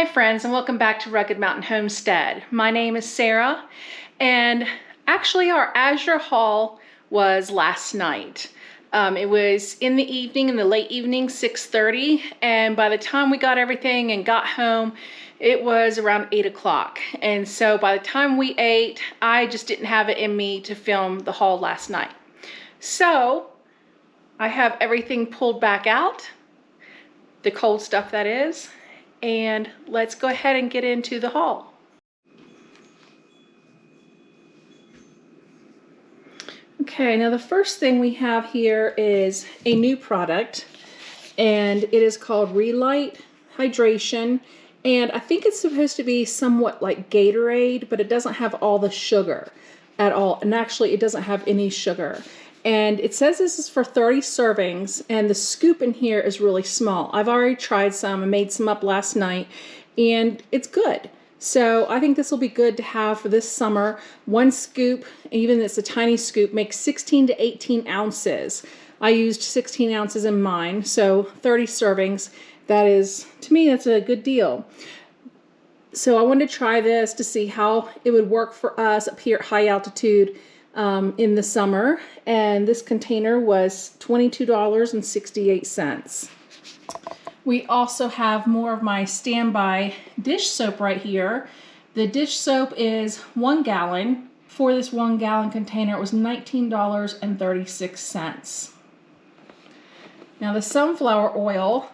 friends, and welcome back to Rugged Mountain Homestead. My name is Sarah, and actually our Azure haul was last night. It was in the evening, in the late evening, 6:30, and by the time we got everything and got home, it was around 8 o'clock. And so by the time we ate, I just didn't have it in me to film the haul last night. So I have everything pulled back out, the cold stuff that is, and let's go ahead and get into the haul. Okay, now the first thing we have here is a new product, and it is called Relight Hydration, and I think it's supposed to be somewhat like Gatorade, but it doesn't have all the sugar at all, and actually it doesn't have any sugar. And it says this is for 30 servings, and the scoop in here is really small. I've already tried some and made some up last night, and it's good. So I think this will be good to have for this summer. One scoop, even if it's a tiny scoop, makes 16 to 18 ounces. I used 16 ounces in mine, so 30 servings. That is, to me, that's a good deal. So I wanted to try this to see how it would work for us up here at high altitude in the summer, and this container was $22.68. We also have more of my standby dish soap right here. The dish soap is 1 gallon. For this 1 gallon container, it was $19.36. Now the sunflower oil,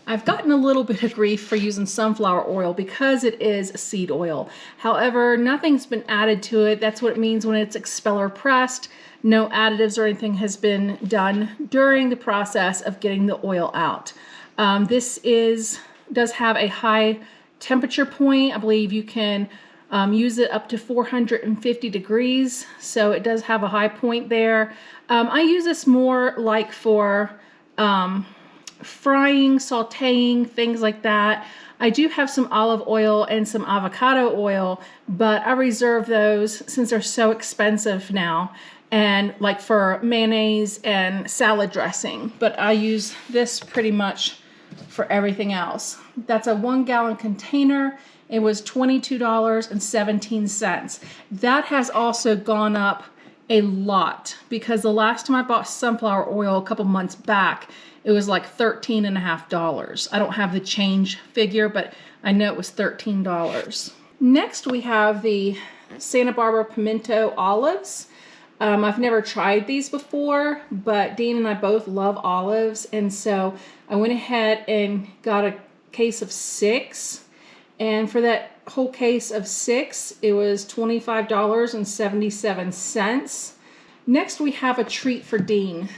I've gotten a little bit of grief for using sunflower oil because it is seed oil. However, nothing's been added to it. That's what it means when it's expeller pressed. No additives or anything has been done during the process of getting the oil out. This does have a high temperature point. I believe you can use it up to 450 degrees. So it does have a high point there. I use this more like for frying, sauteing, things like that. I do have some olive oil and some avocado oil, but I reserve those since they're so expensive now, and like for mayonnaise and salad dressing. But I use this pretty much for everything else. That's a 1 gallon container. It was $22.17. That has also gone up a lot because the last time I bought sunflower oil a couple months back, it was like $13.50. I don't have the change figure, but I know it was $13. Next, we have the Santa Barbara pimento olives. I've never tried these before, but Dean and I both love olives, and so I went ahead and got a case of 6, and for that whole case of 6, it was $25.77. Next, we have a treat for Dean.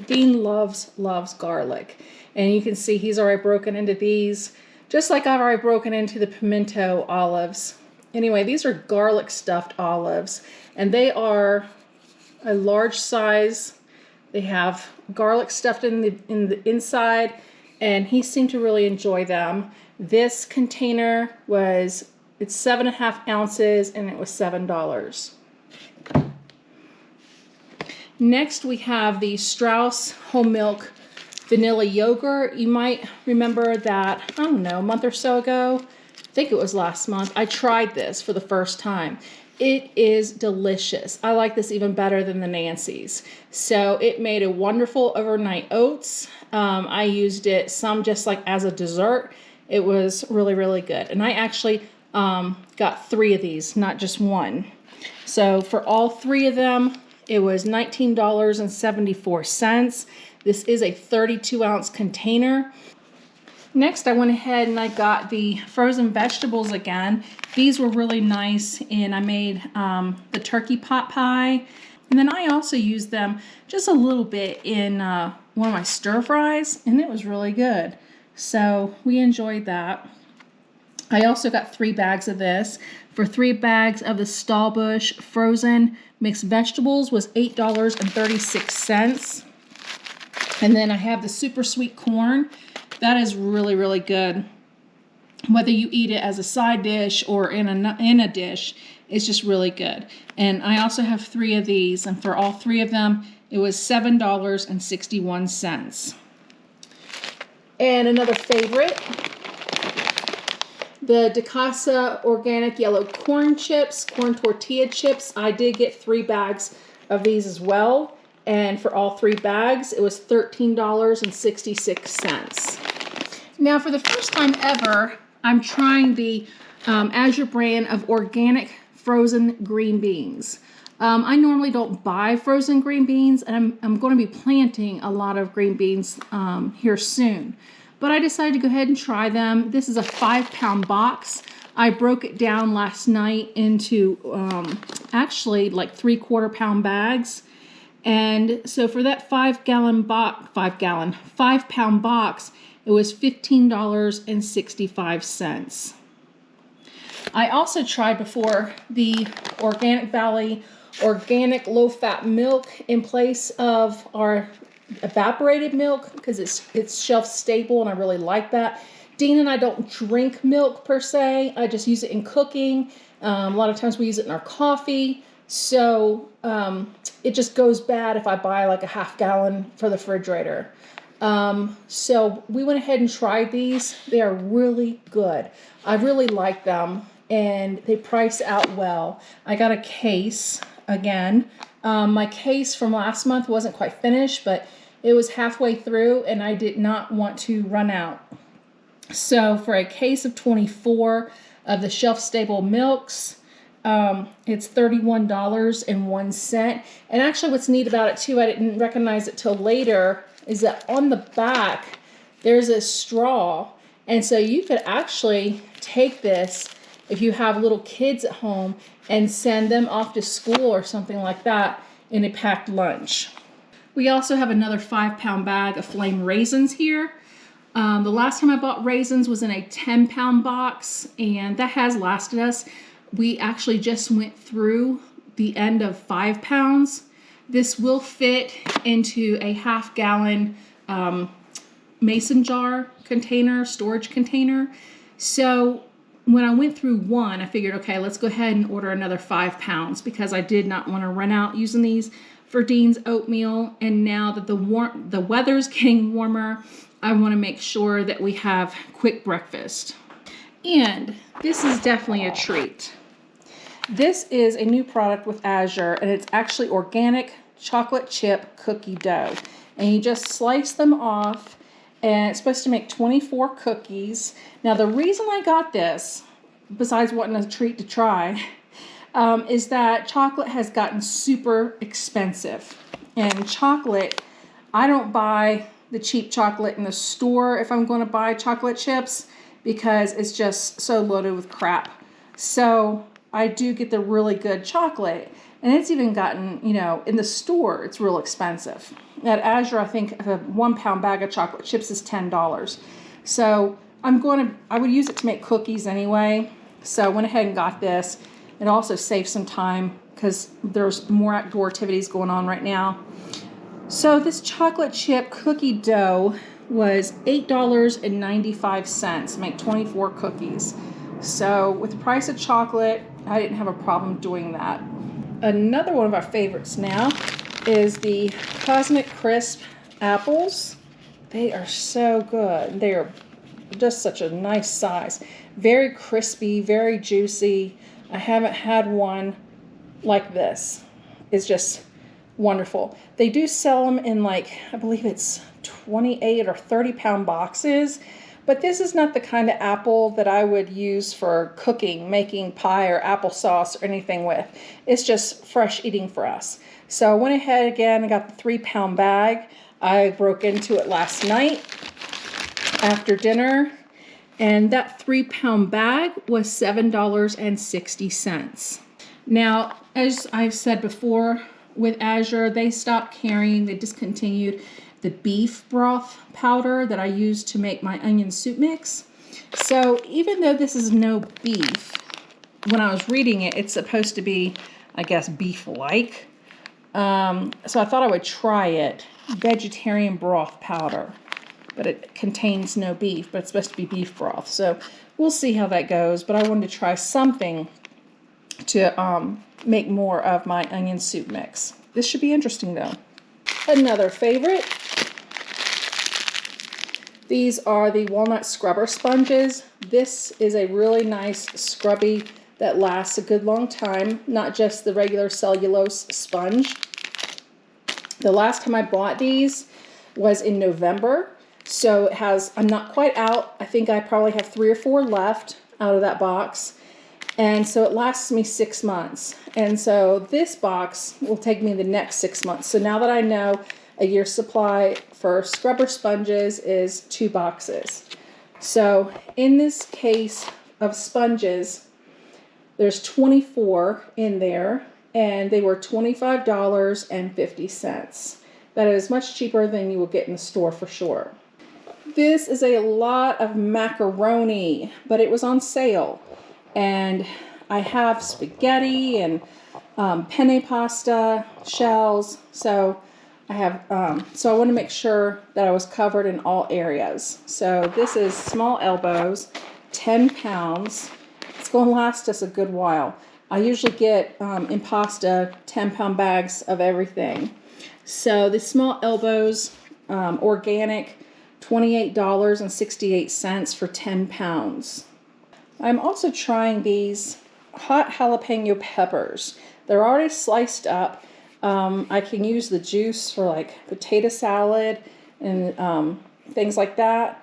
Dean loves garlic, and you can see he's already broken into these, just like I've already broken into the pimento olives. Anyway, these are garlic stuffed olives, and they are a large size. They have garlic stuffed in the inside, and he seemed to really enjoy them. This container it's 7.5 ounces, and it was $7. Next, we have the Strauss whole milk vanilla yogurt. You might remember that, I don't know, a month or so ago, I think it was last month, I tried this for the first time. It is delicious. I like this even better than the Nancy's. So it made a wonderful overnight oats. I used it some just like as a dessert. It was really, really good. And I actually got 3 of these, not just one. So for all 3 of them, it was $19.74. This is a 32-ounce container. Next, I went ahead and I got the frozen vegetables again. These were really nice, and I made the turkey pot pie. And then I also used them just a little bit in one of my stir fries, and it was really good. So we enjoyed that. I also got 3 bags of this. For 3 bags of the Stallbush frozen mixed vegetables was $8.36. And then I have the super sweet corn. That is really, really good. Whether you eat it as a side dish or in a dish, it's just really good. And I also have 3 of these, and for all 3 of them, it was $7.61. And another favorite, The De Casa organic yellow corn chips, corn tortilla chips. I did get 3 bags of these as well. And for all 3 bags, it was $13.66. Now, for the first time ever, I'm trying the Azure brand of organic frozen green beans. I normally don't buy frozen green beans, and I'm going to be planting a lot of green beans here soon. But I decided to go ahead and try them. This is a 5-pound box. I broke it down last night into actually like 3/4 pound bags. And so for that 5-pound box, it was $15.65. I also tried before the Organic Valley organic low-fat milk in place of our evaporated milk because it's shelf stable and I really like that. Dean and I don't drink milk per se. I just use it in cooking. A lot of times we use it in our coffee. So it just goes bad if I buy like a 1/2 gallon for the refrigerator. So we went ahead and tried these. They are really good. I really like them and they price out well. I got a case again. My case from last month wasn't quite finished, but it was halfway through and I did not want to run out. So for a case of 24 of the shelf-stable milks, it's $31.01. And actually what's neat about it too, I didn't recognize it till later, is that on the back, there's a straw. And so you could actually take this if you have little kids at home and send them off to school or something like that in a packed lunch. We also have another 5-pound bag of flame raisins here. The last time I bought raisins was in a 10-pound box, and that has lasted us. We actually just went through the end of 5 pounds. This will fit into a 1/2 gallon mason jar container, storage container. So when I went through one, I figured, okay, let's go ahead and order another 5 pounds because I did not want to run out using these for Dean's oatmeal. And now that the weather's getting warmer, I want to make sure that we have quick breakfast. And this is definitely a treat. This is a new product with Azure, and it's actually organic chocolate chip cookie dough. And you just slice them off, and it's supposed to make 24 cookies. Now, the reason I got this, besides wanting a treat to try, is that chocolate has gotten super expensive. And chocolate, I don't buy the cheap chocolate in the store if I'm going to buy chocolate chips because it's just so loaded with crap. So I do get the really good chocolate, and it's even gotten, you know, in the store, it's real expensive. At Azure, I think a 1-pound bag of chocolate chips is $10. So I would use it to make cookies anyway. So I went ahead and got this. It also saves some time because there's more outdoor activities going on right now. So this chocolate chip cookie dough was $8.95 to make 24 cookies. So with the price of chocolate, I didn't have a problem doing that. Another one of our favorites now is the Cosmic Crisp apples. They are so good. They are just such a nice size. Very crispy, very juicy. I haven't had one like this. It's just wonderful. They do sell them in like, I believe it's 28 or 30-pound boxes. But this is not the kind of apple that I would use for cooking, making pie or applesauce or anything with. It's just fresh eating for us. So I went ahead again and got the 3-pound bag. I broke into it last night after dinner. And that 3-pound bag was $7.60. Now, as I've said before, with Azure, they stopped carrying, they discontinued the beef broth powder that I use to make my onion soup mix. So even though this is no beef, when I was reading it, it's supposed to be, I guess, beef-like. So I thought I would try it. Vegetarian broth powder. But it contains no beef, but it's supposed to be beef broth. So we'll see how that goes. But I wanted to try something to make more of my onion soup mix. This should be interesting though. Another favorite, These are the walnut scrubber sponges. This is a really nice scrubby that lasts a good long time, not just the regular cellulose sponge. The last time I bought these was in November, so it has, I'm not quite out. I think I probably have 3 or 4 left out of that box. And so it lasts me 6 months. And so this box will take me the next 6 months. So now that I know a year's supply for scrubber sponges is 2 boxes. So in this case of sponges, there's 24 in there, and they were $25.50. That is much cheaper than you will get in the store for sure. This is a lot of macaroni, but it was on sale. And I have spaghetti and penne pasta shells, so I have so I want to make sure that I was covered in all areas. So this is small elbows, 10 pounds. It's going to last us a good while. I usually get in pasta 10-pound bags of everything. So the small elbows, organic, $28.68 for 10 pounds. I'm also trying these hot jalapeno peppers. They're already sliced up. I can use the juice for like potato salad and things like that.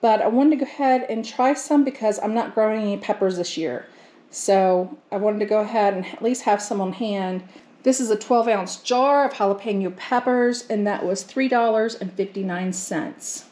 But I wanted to go ahead and try some because I'm not growing any peppers this year. So I wanted to go ahead and at least have some on hand. This is a 12-ounce jar of jalapeno peppers, and that was $3.59.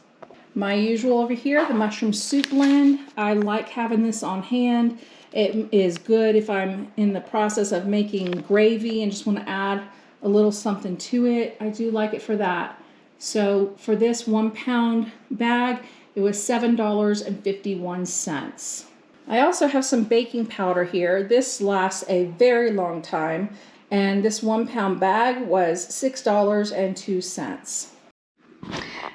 My usual over here, the mushroom soup blend. I like having this on hand. It is good if I'm in the process of making gravy and just want to add a little something to it. I do like it for that. So for this 1-pound bag, it was $7.51. I also have some baking powder here. This lasts a very long time, and this 1-pound bag was $6.02.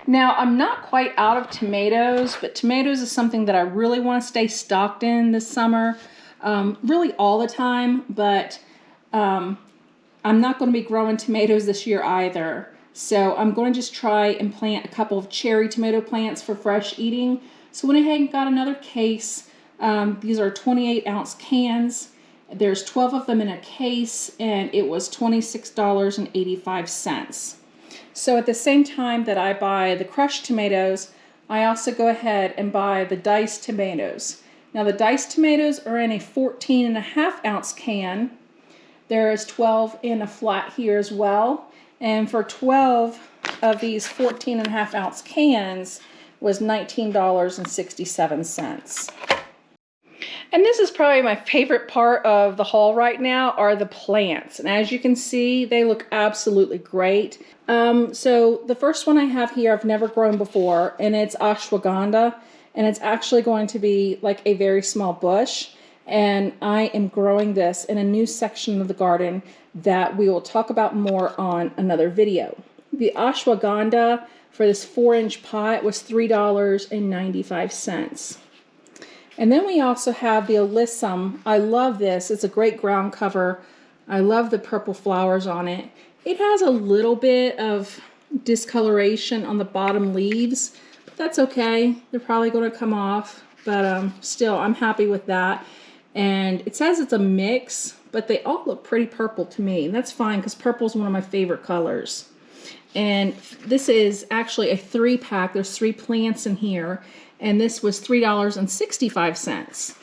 Now, I'm not quite out of tomatoes, but tomatoes is something that I really want to stay stocked in this summer. Really all the time, but I'm not going to be growing tomatoes this year either. So I'm going to just try and plant a couple of cherry tomato plants for fresh eating. So went ahead and got another case. These are 28-ounce cans. There's 12 of them in a case, and it was $26.85. So at the same time that I buy the crushed tomatoes, I also go ahead and buy the diced tomatoes. Now the diced tomatoes are in a 14.5-ounce can. There's 12 in a flat here as well. And for 12 of these 14.5-ounce cans was $19.67. And this is probably my favorite part of the haul right now are the plants. And as you can see, they look absolutely great. So the first one I have here, I've never grown before, and it's ashwagandha. And it's actually going to be like a very small bush. And I am growing this in a new section of the garden that we will talk about more on another video. The ashwagandha for this 4-inch pot was $3.95. And then we also have the alyssum. I love this. It's a great ground cover. I love the purple flowers on it. It has a little bit of discoloration on the bottom leaves, but that's okay. They're probably going to come off, but still, I'm happy with that. And it says it's a mix, but they all look pretty purple to me. And that's fine because purple is one of my favorite colors. And this is actually a 3-pack. There's 3 plants in here. And this was $3.65.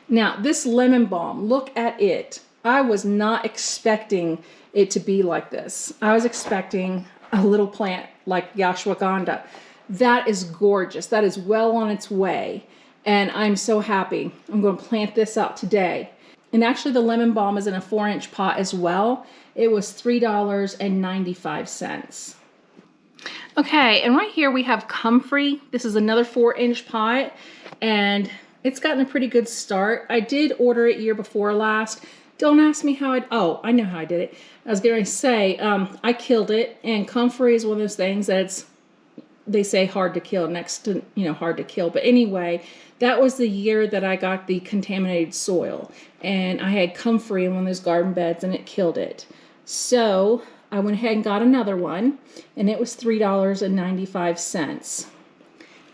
Now, this lemon balm, look at it. I was not expecting it to be like this. I was expecting a little plant like ashwagandha. That is gorgeous. That is well on its way. And I'm so happy. I'm going to plant this out today. And actually the lemon balm is in a 4-inch pot as well. It was $3.95. Okay, and right here we have comfrey. This is another 4-inch pot, and it's gotten a pretty good start. I did order it year before last. Don't ask me how I know how I did it. I was going to say, I killed it, and comfrey is one of those things that they say hard to kill, next to, hard to kill. But anyway, that was the year that I got the contaminated soil, and I had comfrey in one of those garden beds, and it killed it. So I went ahead and got another one, and it was $3.95.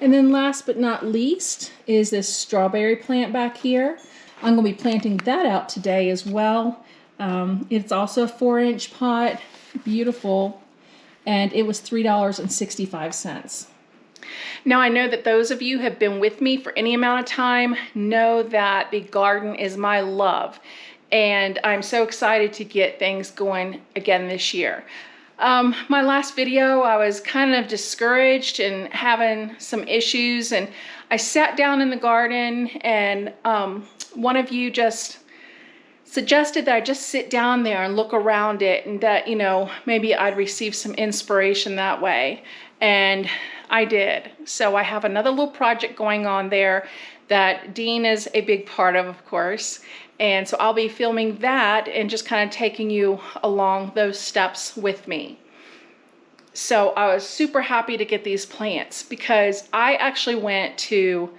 And then last but not least is this strawberry plant back here. I'm going to be planting that out today as well. It's also a 4-inch pot, beautiful, and it was $3.65. Now I know that those of you who have been with me for any amount of time know that the garden is my love, and I'm so excited to get things going again this year. My last video, I was kind of discouraged and having some issues, and I sat down in the garden, and one of you just suggested that I just sit down there and look around it, and that, you know, maybe I'd receive some inspiration that way. And I did. So I have another little project going on there that Dean is a big part of course. And so I'll be filming that and just kind of taking you along those steps with me. So I was super happy to get these plants because I actually went to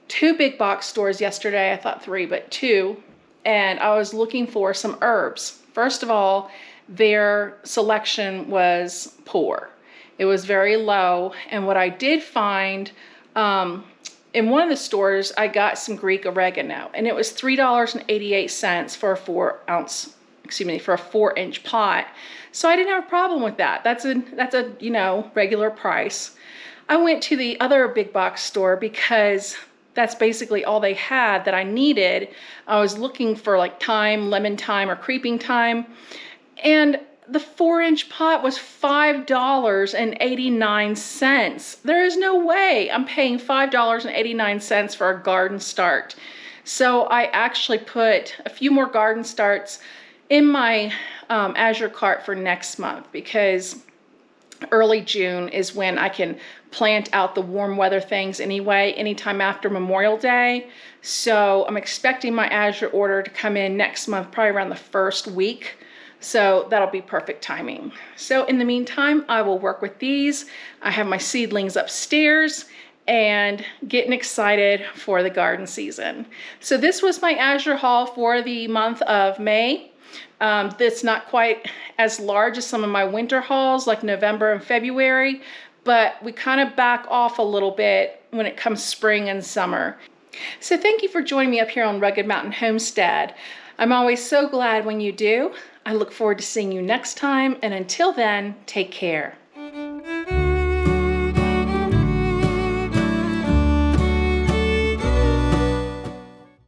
2 big box stores yesterday. I thought 3, but 2. And I was looking for some herbs. First of all, their selection was poor. It was very low. And what I did find, in one of the stores, I got some Greek oregano, and it was $3.88 for a 4-inch pot. So I didn't have a problem with that. That's a you know, regular price. I went to the other big box store because that's basically all they had that I needed. I was looking for like thyme, lemon thyme, or creeping thyme, and the 4-inch pot was $5.89. There is no way I'm paying $5.89 for a garden start. So I actually put a few more garden starts in my Azure cart for next month, because early June is when I can plant out the warm weather things anyway, anytime after Memorial Day. So I'm expecting my Azure order to come in next month, probably around the first week. So that'll be perfect timing. So in the meantime, I will work with these. I have my seedlings upstairs and getting excited for the garden season. So this was my Azure haul for the month of May. It's not quite as large as some of my winter hauls like November and February, but we kind of back off a little bit when it comes spring and summer. So thank you for joining me up here on Rugged Mountain Homestead. I'm always so glad when you do. I look forward to seeing you next time, and until then, take care.